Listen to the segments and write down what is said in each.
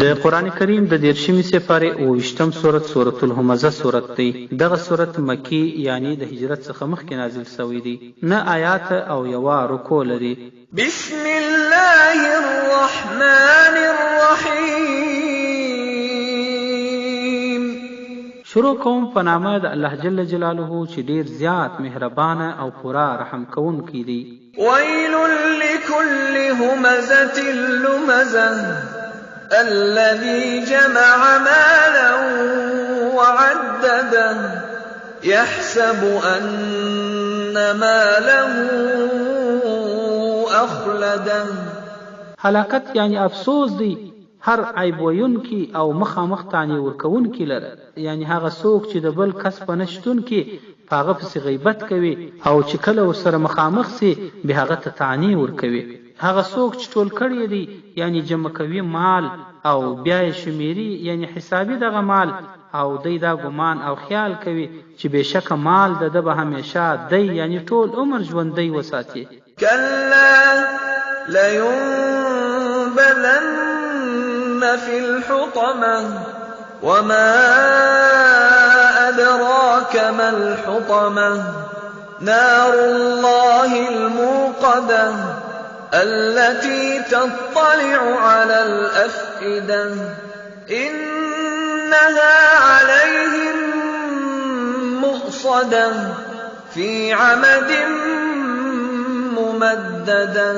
د قرآن کریم د 13مې سپارې 28م سورت سورة الهمزه سورت دی. دغه سورت مکی یعنی د هجرت څخه مخکې نازل شوی دی. نه آیات او یوه رکوع لري. بسم الله الرحمن الرحیم. شروع کوم په نامه د الله جل جلاله چې ډیر زیات مهربانه او پورا رحم کوونکی دی. ویل لكل همزة لمزة الذي جمع مالا وعدده يحسب أن ماله أخلده. هلاکت یعنی افسوس دی هر عیب ویونکی او مخامخ تعنی ورکوونکی لره، یعنی هغه څوک چې د بل کس په نشتون کې په هغه پسې غیبت کوي او چې کله ورسره مخامخ سي به هغه ته تعنی ورکوي. هغه څوک چې ټول کړی دی یعنی جمع کوي مال او بیا یې شمیري یعنی حسابي دغه مال، او دی دا ګمان او خیال کوي چې بېشکه مال د ده به همیشه دی یعنی ټول عمر ژوندی وساتي. كلا لينبذن في الحطمة وما أدراك ما الحطمة نار الله الموقدة التي تطلع على الأفئدة إنها عليهم مؤصدة في عمد ممددة.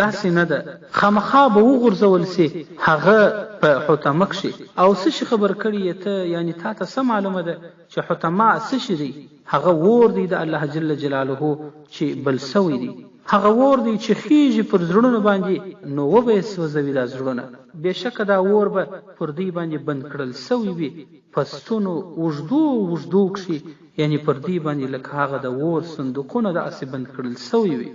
داسې نه ده، خامخا به وغورځول سي هغه په حطمه کښې. او څه شي خبر کړي ته یعنی تا ته څه معلومه ده چې حطمه څه شي دی؟ هغه اور دی د الله جل جلاله چې بل سوی دی. هغه اور دی چې خیږي پر زړونو باندې نو وبه یې سوځوي دا زړونه. بېشکه دا اور به پر دوی باندې بند کړل سوی وي په ستونو اوږدو کښې، یعنی پر دوی باندې لکه هغه د اور صندوقونه داسې بند کړل سوی وي.